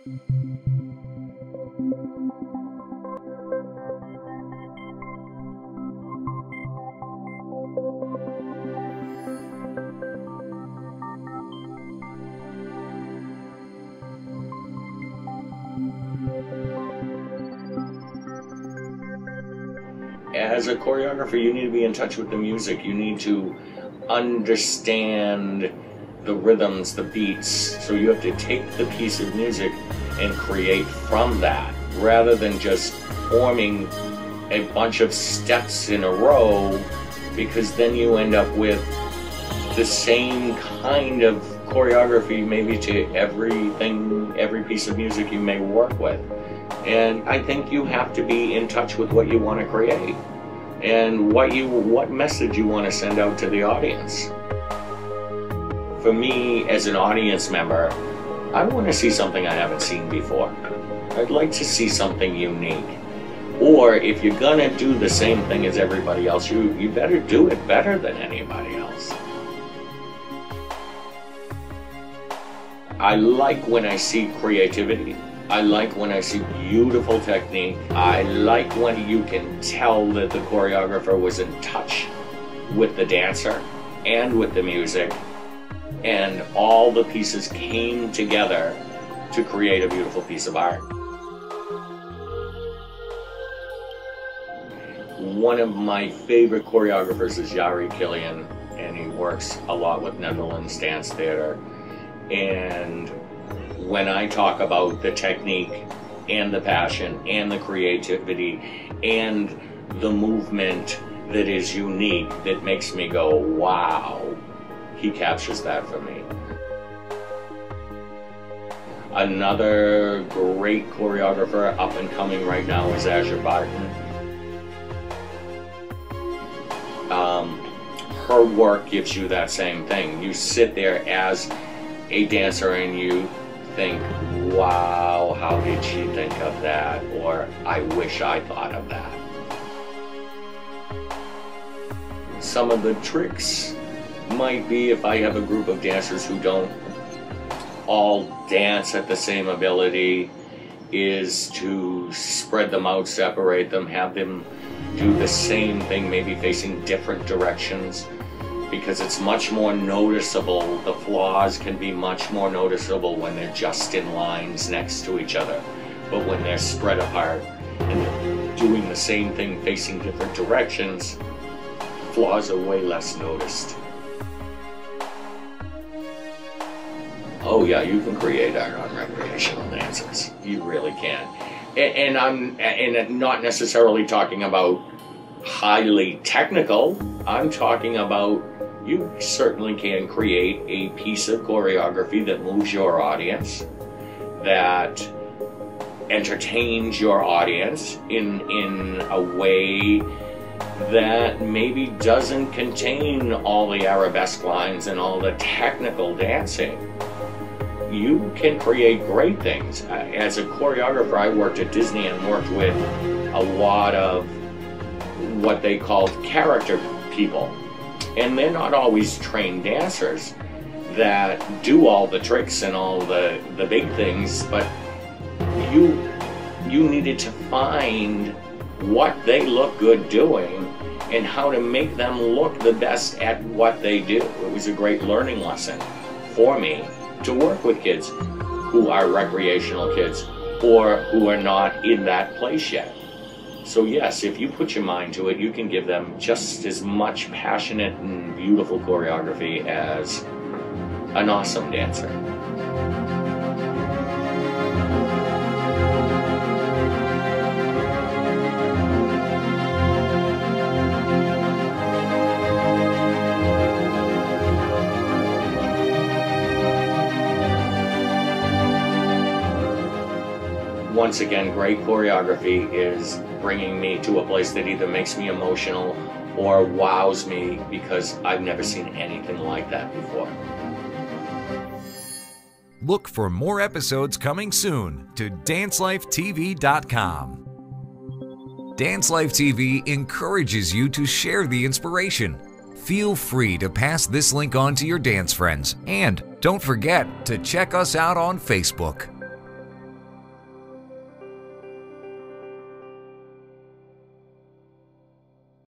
As a choreographer, you need to be in touch with the music. You need to understand the rhythms, the beats. So you have to take the piece of music and create from that, rather than just forming a bunch of steps in a row, because then you end up with the same kind of choreography maybe to every piece of music you may work with. And I think you have to be in touch with what you want to create and what message you want to send out to the audience. For me, as an audience member, I want to see something I haven't seen before. I'd like to see something unique. Or if you're gonna do the same thing as everybody else, you better do it better than anybody else. I like when I see creativity. I like when I see beautiful technique. I like when you can tell that the choreographer was in touch with the dancer and with the music, and all the pieces came together to create a beautiful piece of art. One of my favorite choreographers is Yari Killian, and he works a lot with Netherlands Dance Theater. And when I talk about the technique and the passion and the creativity and the movement that is unique, that makes me go, wow, he captures that for me. Another great choreographer up and coming right now is Brockton. Her work gives you that same thing. You sit there as a dancer and you think, wow, how did she think of that? Or I wish I thought of that. Some of the tricks might be, if I have a group of dancers who don't all dance at the same ability, is to spread them out, separate them, have them do the same thing, maybe facing different directions, because it's much more noticeable. The flaws can be much more noticeable when they're just in lines next to each other. But when they're spread apart and they're doing the same thing facing different directions, flaws are way less noticed. Oh yeah, you can create art on recreational dancers. You really can. And I'm not necessarily talking about highly technical. I'm talking about, you certainly can create a piece of choreography that moves your audience, that entertains your audience in a way that maybe doesn't contain all the arabesque lines and all the technical dancing. You can create great things. As a choreographer, I worked at Disney and worked with a lot of what they called character people. And they're not always trained dancers that do all the tricks and all the big things, but you needed to find what they look good doing and how to make them look the best at what they do. It was a great learning lesson for me to work with kids who are recreational kids or who are not in that place yet. So yes, if you put your mind to it, you can give them just as much passionate and beautiful choreography as an awesome dancer. Once again, great choreography is bringing me to a place that either makes me emotional or wows me, because I've never seen anything like that before. Look for more episodes coming soon to DanceLifeTV.com. Dance Life TV encourages you to share the inspiration. Feel free to pass this link on to your dance friends, and don't forget to check us out on Facebook.